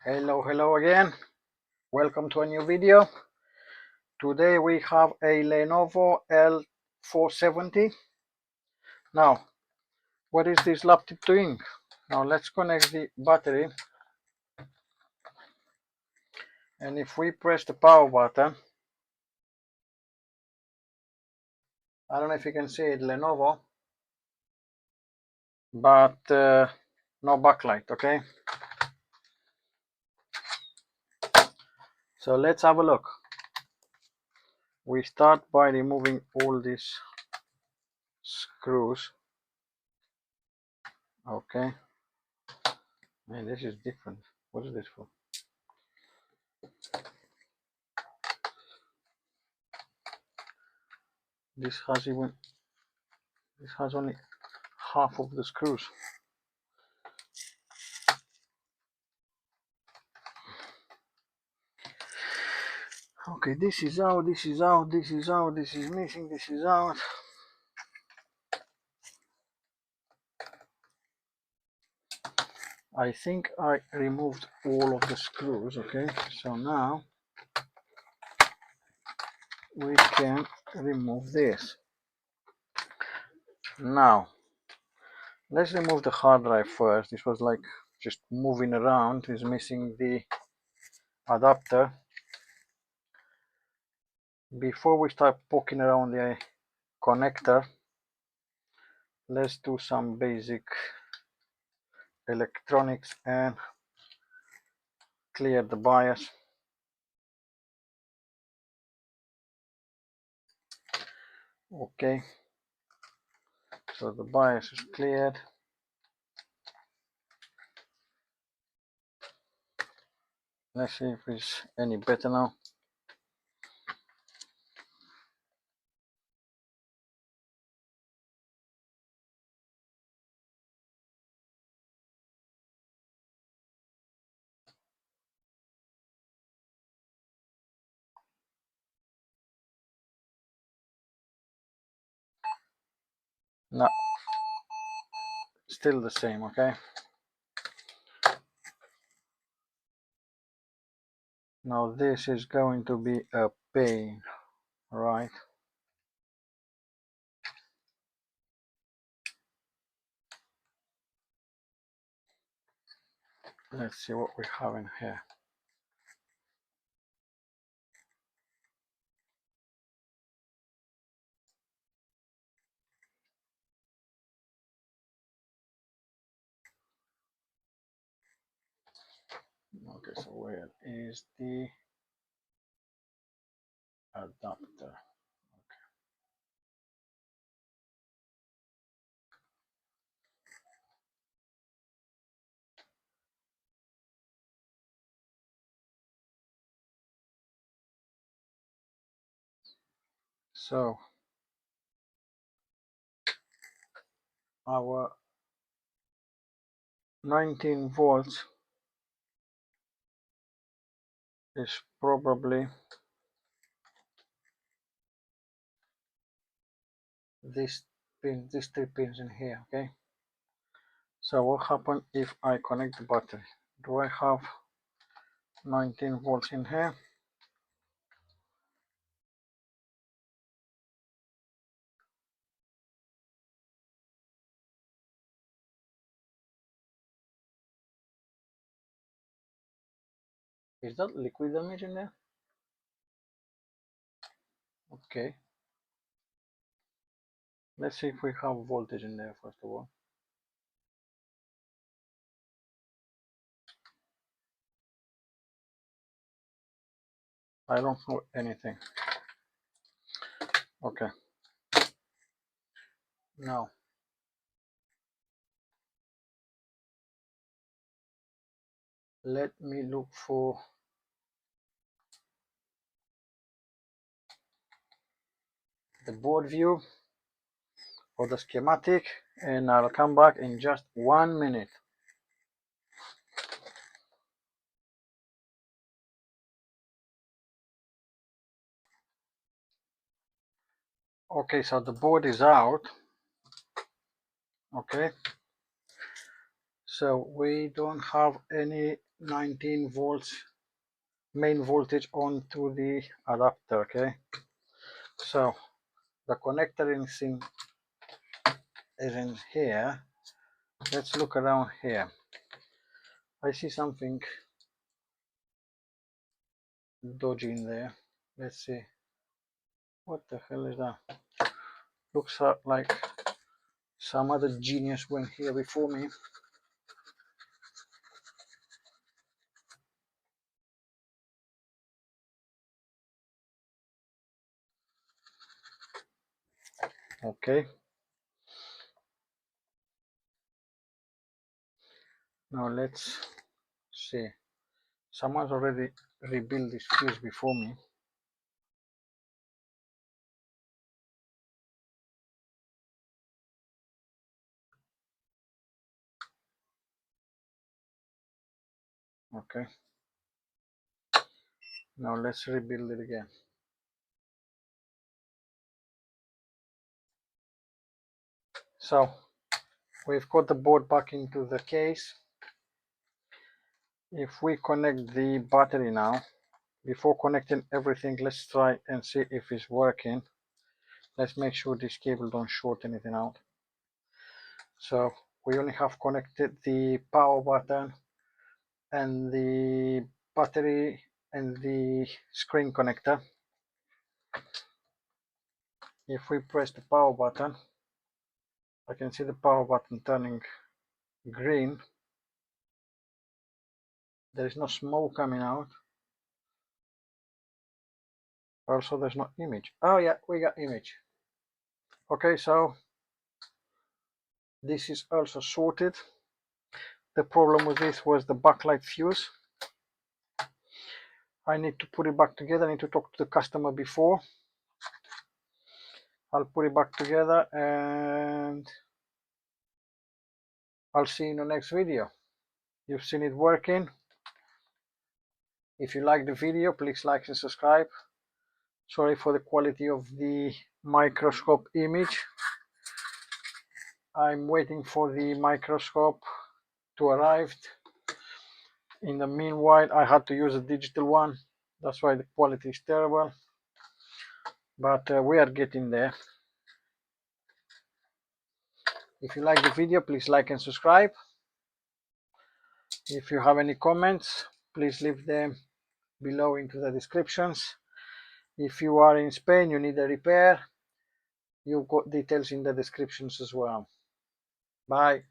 Hello again. Welcome to a new video. Today we have a Lenovo L470. Now, what is this laptop doing? Now let's connect the battery, and if we press the power button, I don't know if you can see it, Lenovo, but no backlight, okay? So let's have a look. We start by removing all these screws. Okay. Man, this is different. What is this for? This has only half of the screws. Okay, this is out, this is out, this is out, this is missing, this is out. I think I removed all of the screws, okay? So now we can remove this. Now, let's remove the hard drive first. This was like just moving around, it's missing the adapter. Before we start poking around the connector, let's do some basic electronics and clear the BIOS. Okay, so the BIOS is cleared. Let's see if it's any better now. No, still the same, okay? Now this is going to be a pain, right? Let's see what we have in here. Okay, so where is the adapter? So our 19 volts is probably these three pins in here, okay? So what happens if I connect the battery? Do I have 19 volts in here? Is that liquid damage in there? Okay. Let's see if we have voltage in there first of all. I don't know anything. Okay. Now let me look for the board view or the schematic, and I'll come back in just 1 minute. Okay, so the board is out. Okay, So we don't have any 19 volts main voltage onto the adapter. Okay, so the connector is in here. Let's look around here. I see something dodgy in there. Let's see. What the hell is that? Looks like some other genius went here before me. Okay. Now let's see. Someone's already rebuilt this fuse before me. Okay. Now let's rebuild it again. So we've got the board back into the case. If we connect the battery now, before connecting everything, let's try and see if it's working. Let's make sure this cable don't short anything out. So we only have connected the power button and the battery and the screen connector. If we press the power button, I can see the power button turning green. There is no smoke coming out. Also, there's no image. Oh yeah, we got image. Okay, so this is also sorted. The problem with this was the backlight fuse. I need to put it back together. I need to talk to the customer before. I'll put it back together and I'll see you in the next video. You've seen it working. If you like the video, please like and subscribe. Sorry for the quality of the microscope image. I'm waiting for the microscope to arrive. In the meanwhile, I had to use a digital one. That's why the quality is terrible. But we are getting there. If you like the video, please like and subscribe. If you have any comments, please leave them below into the descriptions. If you are in Spain, you need a repair, you've got details in the descriptions as well. Bye.